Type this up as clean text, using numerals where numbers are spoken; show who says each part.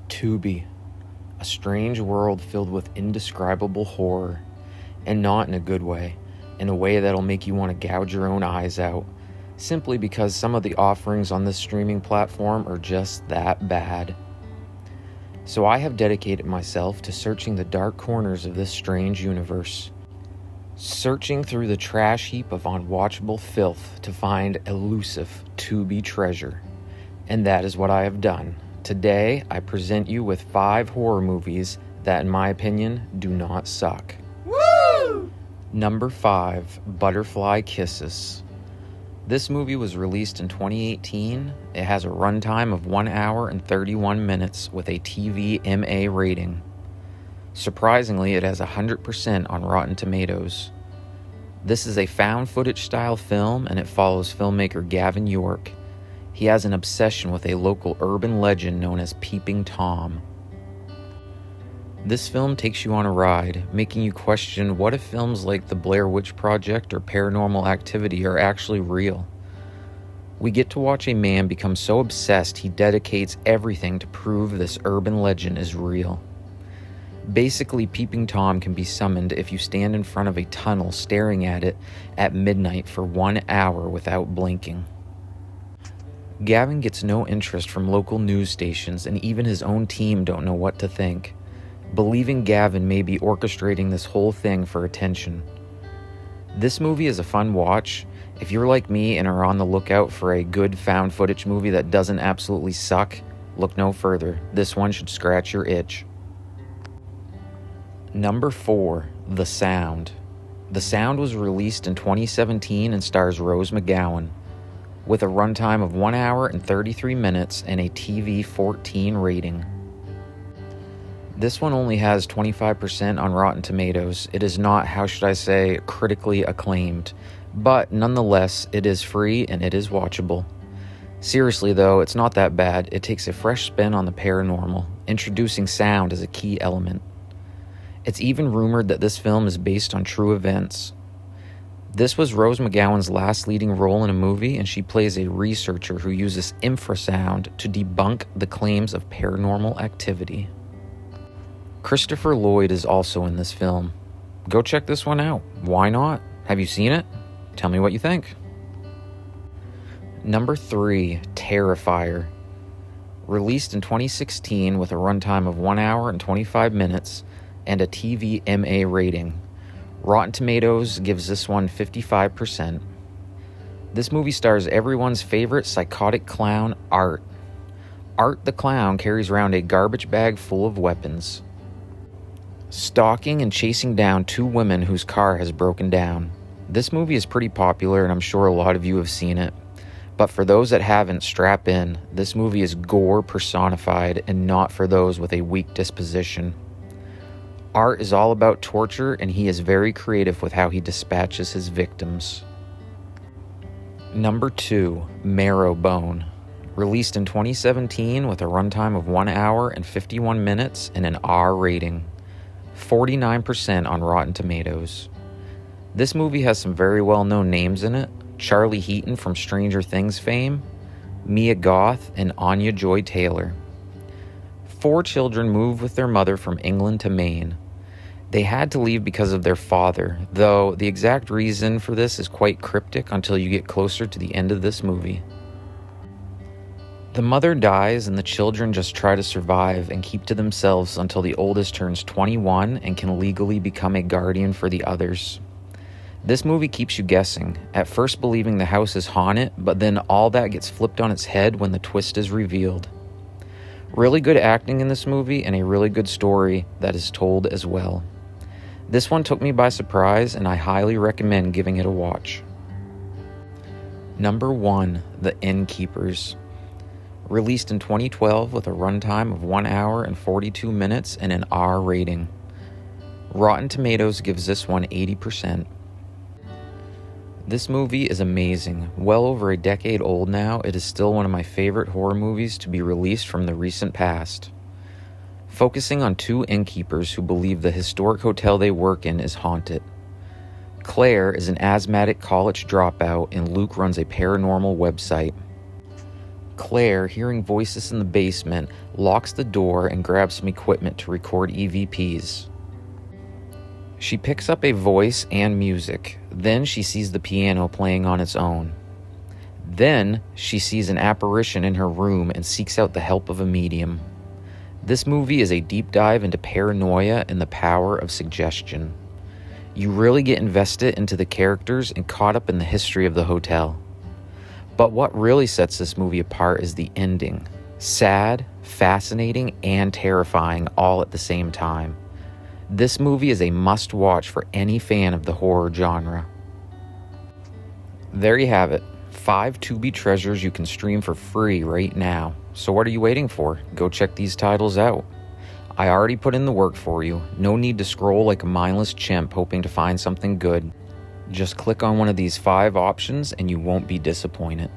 Speaker 1: Tubi, a strange world filled with indescribable horror, and not in a good way, in a way that'll make you want to gouge your own eyes out, simply because some of the offerings on this streaming platform are just that bad. So I have dedicated myself to searching the dark corners of this strange universe, searching through the trash heap of unwatchable filth to find elusive Tubi treasure. And that is what I have done. Today, I present you with 5 horror movies that, in my opinion, do not suck.
Speaker 2: Woo!
Speaker 1: Number 5, Butterfly Kisses. This movie was released in 2018. It has a runtime of 1 hour and 31 minutes with a TV MA rating. Surprisingly, it has 100% on Rotten Tomatoes. This is a found footage style film, and it follows filmmaker Gavin York. He has an obsession with a local urban legend known as Peeping Tom. This film takes you on a ride, making you question what if films like The Blair Witch Project or Paranormal Activity are actually real. We get to watch a man become so obsessed he dedicates everything to prove this urban legend is real. Basically, Peeping Tom can be summoned if you stand in front of a tunnel staring at it at midnight for 1 hour without blinking. Gavin gets no interest from local news stations, and even his own team don't know what to think, believing Gavin may be orchestrating this whole thing for attention. This movie is a fun watch. If you're like me and are on the lookout for a good found footage movie that doesn't absolutely suck, look no further. This one should scratch your itch. Number 4, The Sound. The Sound was released in 2017 and stars Rose McGowan, with a runtime of 1 hour and 33 minutes and a TV 14 rating. This one only has 25% on Rotten Tomatoes. It is not, how should I say, critically acclaimed, but nonetheless, it is free and it is watchable. Seriously though, it's not that bad. It takes a fresh spin on the paranormal, introducing sound as a key element. It's even rumored that this film is based on true events. This was Rose McGowan's last leading role in a movie, and she plays a researcher who uses infrasound to debunk the claims of paranormal activity. Christopher Lloyd is also in this film. Go check this one out. Why not? Have you seen it? Tell me what you think. Number 3, Terrifier. Released in 2016 with a runtime of 1 hour and 25 minutes and a TV MA rating. Rotten Tomatoes gives this one 55%. This movie stars everyone's favorite psychotic clown, Art. Art the clown carries around a garbage bag full of weapons, stalking and chasing down 2 women whose car has broken down. This movie is pretty popular, and I'm sure a lot of you have seen it. But for those that haven't, strap in. This movie is gore personified and not for those with a weak disposition. Art is all about torture, and he is very creative with how he dispatches his victims. Number 2, Marrowbone. Released in 2017 with a runtime of 1 hour and 51 minutes and an R rating. 49% on Rotten Tomatoes. This movie has some very well-known names in it. Charlie Heaton from Stranger Things fame, Mia Goth, and Anya Joy-Taylor. 4 children move with their mother from England to Maine. They had to leave because of their father, though the exact reason for this is quite cryptic until you get closer to the end of this movie. The mother dies and the children just try to survive and keep to themselves until the oldest turns 21 and can legally become a guardian for the others. This movie keeps you guessing, at first believing the house is haunted, but then all that gets flipped on its head when the twist is revealed. Really good acting in this movie and a really good story that is told as well. This one took me by surprise, and I highly recommend giving it a watch. Number 1, The Innkeepers. Released in 2012 with a runtime of 1 hour and 42 minutes and an R rating. Rotten Tomatoes gives this one 80%. This movie is amazing. Well over a decade old now, it is still one of my favorite horror movies to be released from the recent past. focusing on two innkeepers who believe the historic hotel they work in is haunted. Claire is an asthmatic college dropout, and Luke runs a paranormal website. Claire, hearing voices in the basement, locks the door and grabs some equipment to record EVPs. She picks up a voice and music. Then she sees the piano playing on its own. Then she sees an apparition in her room and seeks out the help of a medium. This movie is a deep dive into paranoia and the power of suggestion. You really get invested into the characters and caught up in the history of the hotel. But what really sets this movie apart is the ending. Sad, fascinating, and terrifying all at the same time. This movie is a must-watch for any fan of the horror genre. There you have it. 5 Tubi treasures you can stream for free right now. So what are you waiting for? Go check these titles out. I already put in the work for you. No need to scroll like a mindless chimp hoping to find something good. Just click on one of these 5 options and you won't be disappointed.